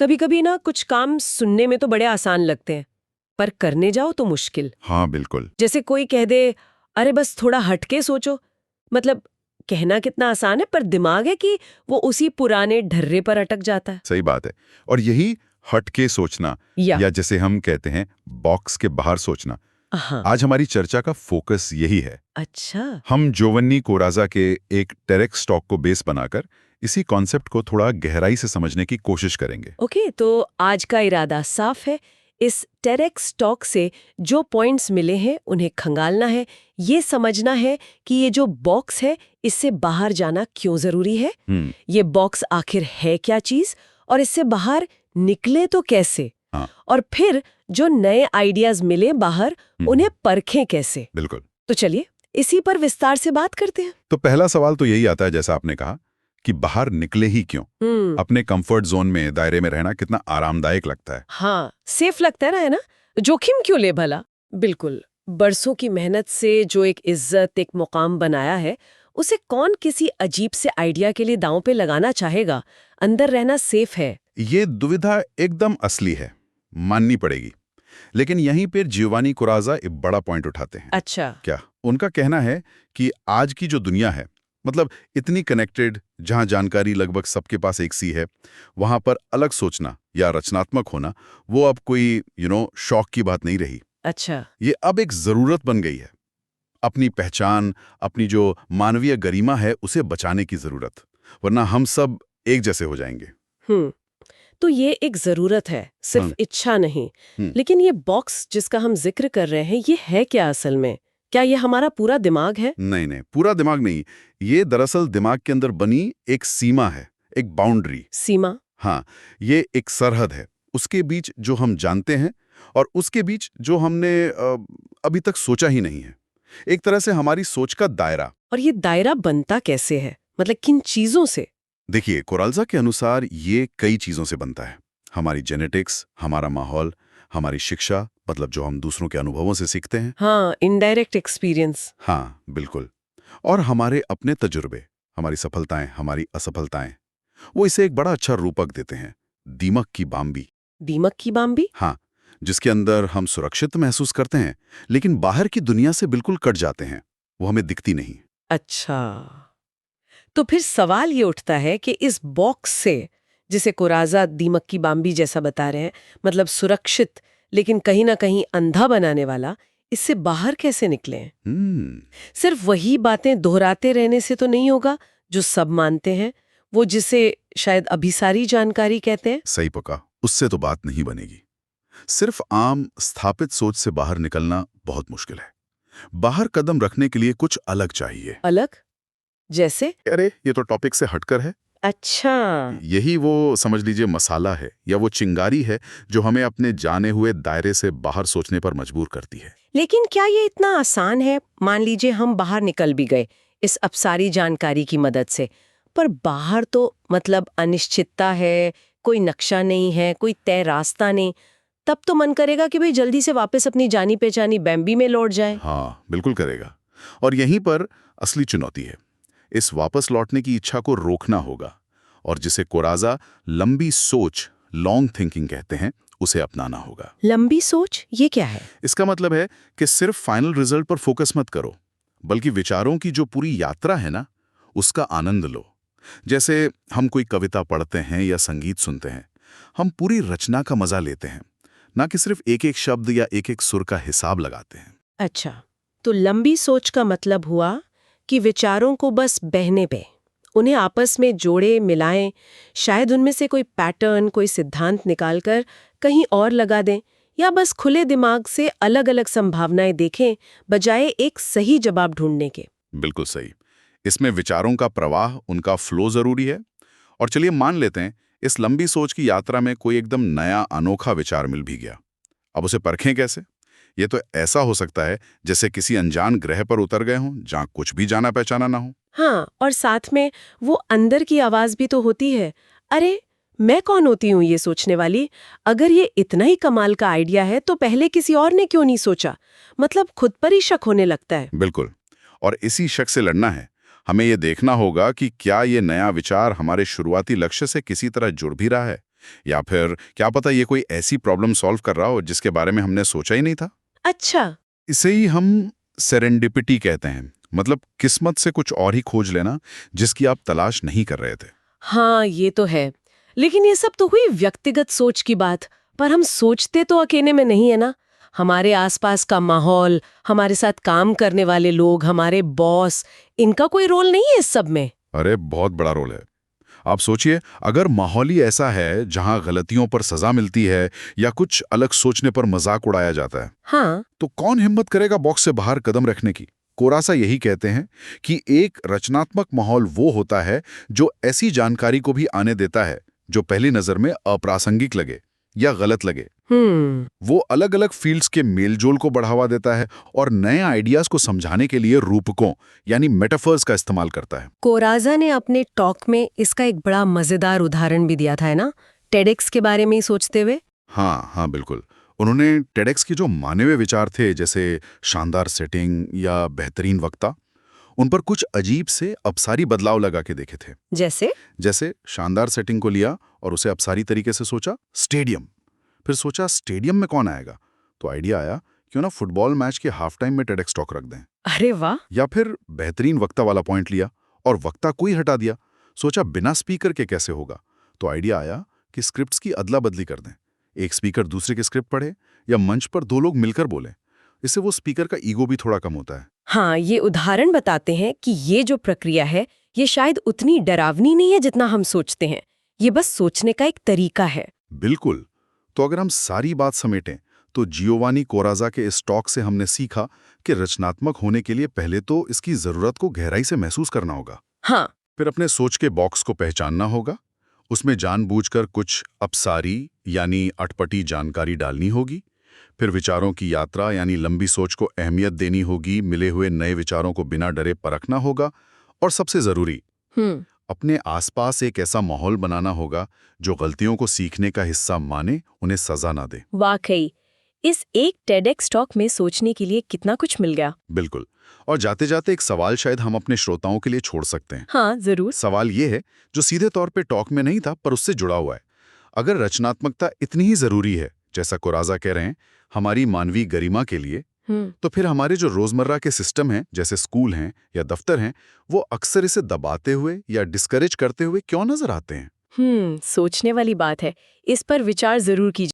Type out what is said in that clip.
कभी कभी ना कुछ काम सुनने में तो बड़े आसान लगते हैं, पर करने जाओ तो मुश्किल। हाँ बिल्कुल। जैसे कोई कह दे, अरे बस थोड़ा हटके सोचो। मतलब कहना कितना आसान है, पर दिमाग है कि वो उसी पुराने ढर्रे पर अटक जाता है। सही बात है। और यही हट के सोचना, या या जैसे हम कहते हैं बॉक्स के बाहर सोचना, हाँ। आज हमारी चर्चा का फोकस यही है। अच्छा। हम जोवन्नी कोराजा के एक टेरेक्स टॉक को बेस बनाकर इसी कॉन्सेप्ट को थोड़ा गहराई से समझने की कोशिश करेंगे। ओके, तो आज का इरादा साफ है। इस टेरेक्स टॉक से जो पॉइंट्स मिले हैं उन्हें खंगालना है, ये समझना है कि ये जो बॉक्स है इससे बाहर जाना क्यों जरूरी है, ये बॉक्स आखिर है क्या चीज, और इससे बाहर निकले तो कैसे। हाँ। और फिर जो नए आइडियाज मिले बाहर, उन्हें परखें कैसे। बिल्कुल। तो चलिए इसी पर विस्तार से बात करते हैं। तो पहला सवाल तो यही आता है, जैसा आपने कहा, कि बाहर निकले ही क्यों। अपने कंफर्ट जोन में, दायरे में रहना कितना आरामदायक लगता है। हाँ, सेफ लगता है ना, जोखिम क्यों ले भला। बिल्कुल। बरसों की मेहनत से जो एक इज्जत, एक मुकाम बनाया है, उसे कौन किसी अजीब से आइडिया के लिए दांव पे लगाना चाहेगा। अंदर रहना सेफ है। ये दुविधा एकदम असली है, माननी पड़ेगी। लेकिन यहीं पर जियोवानी कोराजा एक बड़ा पॉइंट उठाते हैं। अच्छा। क्या उनका कहना है कि आज की जो दुनिया है, मतलब इतनी कनेक्टेड, जहां जानकारी लगभग सबके पास एक सी है, वहां पर अलग सोचना या रचनात्मक होना वो अब कोई शौक की बात नहीं रही। अच्छा। ये अब एक जरूरत बन गई है। अपनी पहचान, अपनी जो मानवीय गरिमा है, उसे बचाने की जरूरत, वरना हम सब एक जैसे हो जाएंगे। तो ये एक जरूरत है, सिर्फ इच्छा नहीं। लेकिन ये बॉक्स जिसका हम जिक्र कर रहे हैं, ये है क्या असल में? क्या ये हमारा पूरा दिमाग है? नहीं नहीं, पूरा दिमाग नहीं। ये दरअसल दिमाग के अंदर बनी एक सीमा है, एक बाउंड्री। सीमा? हाँ, ये एक सरहद है, उसके बीच जो हम जानते हैं और उसके बीच जो हमने अभी तक सोचा ही नहीं है। एक तरह से हमारी सोच का दायरा। और ये दायरा बनता कैसे है, मतलब किन चीजों से? देखिए, कोराल्जा के अनुसार ये कई चीजों से बनता है। हमारी जेनेटिक्स, हमारा माहौल, हमारी शिक्षा, मतलब जो हम दूसरों के अनुभवों से सीखते हैं। हाँ, इनडायरेक्ट एक्सपीरियंस। हाँ बिल्कुल। और हमारे अपने तजुर्बे, हमारी सफलताएं, हमारी असफलताएं, वो इसे एक बड़ा अच्छा रूपक देते हैं, दीमक की बाम्बी। दीमक की बाम्बी? हाँ, जिसके अंदर हम सुरक्षित महसूस करते हैं, लेकिन बाहर की दुनिया से बिल्कुल कट जाते हैं, वो हमें दिखती नहीं। अच्छा, तो फिर सवाल ये उठता है कि इस बॉक्स से, जिसे कोराजा दीमक की बाम्बी जैसा बता रहे हैं, मतलब सुरक्षित लेकिन कहीं ना कहीं अंधा बनाने वाला, इससे बाहर कैसे निकलें? सिर्फ वही बातें दोहराते रहने से तो नहीं होगा जो सब मानते हैं, वो जिसे शायद अभिसारी जानकारी कहते हैं। सही पका, उससे तो बात नहीं बनेगी। सिर्फ आम स्थापित सोच से बाहर निकलना बहुत मुश्किल है। बाहर कदम रखने के लिए कुछ अलग चाहिए। अलग? जैसे? अरे ये तो टॉपिक से हटकर है। अच्छा। यही वो, समझ लीजिए, मसाला है या वो चिंगारी है जो हमें अपने जाने हुए दायरे से बाहर सोचने पर मजबूर करती है। लेकिन क्या ये इतना आसान है? मान लीजिए हम बाहर निकल भी गए इस अपसारी जानकारी की मदद से, पर बाहर तो मतलब अनिश्चितता है, कोई नक्शा नहीं है, कोई तय रास्ता नहीं। तब तो मन करेगा कि भाई जल्दी से वापस अपनी जानी पहचानी बैम्बी में लौट जाए। हाँ बिल्कुल करेगा। और यहीं पर असली चुनौती है। इस वापस लौटने की इच्छा को रोकना होगा, और जिसे कोराजा लंबी सोच, लॉन्ग थिंकिंग कहते हैं, उसे अपनाना होगा। लंबी सोच, ये क्या है? इसका मतलब है कि सिर्फ फाइनल रिजल्ट पर फोकस मत करो, बल्कि विचारों की जो पूरी यात्रा है ना, उसका आनंद लो। जैसे हम कोई कविता पढ़ते हैं या संगीत सुनते हैं, हम पूरी रचना का मजा लेते हैं, ना कि सिर्फ एक एक शब्द या एक एक सुर का हिसाब लगाते हैं। अच्छा, तो लंबी सोच का मतलब हुआ कि विचारों को बस बहने पे, उन्हें आपस में जोड़े मिलाएं, शायद उनमें से कोई पैटर्न, कोई सिद्धांत निकालकर कहीं और लगा दें, या बस खुले दिमाग से अलग अलग संभावनाएं देखें बजाय एक सही जवाब ढूंढने के। बिल्कुल सही। इसमें विचारों का प्रवाह, उनका फ्लो जरूरी है। और चलिए मान लेते हैं इस लंबी सोच की यात्रा में कोई एकदम नया अनोखा विचार मिल भी गया। अब उसे परखें कैसे? ये तो ऐसा हो सकता है जैसे किसी अनजान ग्रह पर उतर गए हों, जहां कुछ भी जाना पहचाना ना हो। हाँ, और साथ में वो अंदर की आवाज भी तो होती है, अरे मैं कौन होती हूँ ये सोचने वाली? अगर ये इतना ही कमाल का आइडिया है तो पहले किसी और ने क्यों नहीं सोचा? मतलब खुद पर ही शक होने लगता है। बिल्कुल। और इसी शक से लड़ना है। हमें ये देखना होगा कि क्या ये नया विचार हमारे शुरुआती लक्ष्य से किसी तरह जुड़ भी रहा है, या फिर क्या पता ये कोई ऐसी प्रॉब्लम सॉल्व कर रहा हो जिसके बारे में हमने सोचा ही नहीं था। अच्छा। इसे ही हम सेरेंडिपिटी कहते हैं, मतलब किस्मत से कुछ और ही खोज लेना जिसकी आप तलाश नहीं कर रहे थे। हाँ, ये तो है। लेकिन ये सब तो हुई व्यक्तिगत सोच की बात, पर हम सोचते तो अकेले में नहीं है ना। हमारे आसपास का माहौल, हमारे साथ काम करने वाले लोग, हमारे बॉस, इनका कोई रोल नहीं है इस सब में? अरे बहुत बड़ा रोल है। आप सोचिए, अगर माहौल ही ऐसा है जहां गलतियों पर सजा मिलती है या कुछ अलग सोचने पर मजाक उड़ाया जाता है, हाँ। तो कौन हिम्मत करेगा बॉक्स से बाहर कदम रखने की। कोरासा यही कहते हैं कि एक रचनात्मक माहौल वो होता है जो ऐसी जानकारी को भी आने देता है जो पहली नजर में अप्रासंगिक लगे या गलत लगे। वो अलग अलग फील्ड्स के मेलजोल को बढ़ावा देता है और नए आइडियाज को समझाने के लिए रूपकों यानी मेटाफर्स का इस्तेमाल करता है। कोराजा ने अपने टॉक में इसका एक बड़ा मजेदार उदाहरण भी दिया था, है ना, टेडेक्स के बारे में ही सोचते हुए। हाँ हाँ बिल्कुल। उन्होंने टेडेक्स की जो माने हुए विचार थे, जैसे शानदार सेटिंग या बेहतरीन वक्ता, उन पर कुछ अजीब से अपसारी बदलाव लगा के देखे थे। जैसे शानदार सेटिंग को लिया और उसे अपसारी तरीके से सोचा स्टेडियम। फिर सोचा स्टेडियम में कौन आएगा, तो आइडिया आया क्यों ना फुटबॉल मैच के हाफ टाइम में टेडेक्स टॉक रख दें। अरे वाह। या फिर बेहतरीन वक्ता वाला पॉइंट लिया और वक्ता को ही हटा दिया। सोचा बिना स्पीकर के कैसे होगा, तो आइडिया आया कि स्क्रिप्ट्स की अदला बदली कर दें। एक स्पीकर दूसरे की स्क्रिप्ट पढ़े या मंच पर दो लोग मिलकर बोलें। इससे वो स्पीकर का ईगो भी थोड़ा कम होता है। हाँ, ये उदाहरण बताते हैं कि ये जो प्रक्रिया है, ये शायद उतनी डरावनी नहीं है जितना हम सोचते हैं। ये बस सोचने का एक तरीका है। बिल्कुल। तो अगर हम सारी बात समेटें तो जियोवानी कोराजा के इस टॉक से हमने सीखा कि रचनात्मक होने के लिए पहले तो इसकी जरूरत को गहराई से महसूस करना होगा। हाँ। फिर अपने सोच के बॉक्स को पहचानना होगा, उसमें जानबूझकर कुछ अपसारी यानी अटपटी जानकारी डालनी होगी। फिर विचारों की यात्रा यानी लंबी सोच को अहमियत देनी होगी, मिले हुए नए विचारों को बिना डरे परखना होगा। और सबसे जरूरी, अपने आसपास एक ऐसा माहौल बनाना होगा जो गलतियों को सीखने का हिस्सा माने, उन्हें सजा ना दे। वाकई इस एक टेडेक्स टॉक में सोचने के लिए कितना कुछ मिल गया। बिल्कुल। और जाते जाते एक सवाल शायद हम अपने श्रोताओं के लिए छोड़ सकते हैं। हाँ, जरूर। सवाल ये है जो सीधे तौर पे टॉक में नहीं था पर उससे जुड़ा हुआ है। अगर रचनात्मकता इतनी ही जरूरी है जैसा कोराजा कह रहे हैं हमारी मानवीय गरिमा के लिए, तो फिर हमारे जो रोजमर्रा के सिस्टम हैं जैसे स्कूल हैं या दफ्तर हैं, वो अक्सर इसे दबाते हुए या डिस्करेज करते हुए क्यों नजर आते हैं? सोचने वाली बात है। इस पर विचार जरूर कीजिए।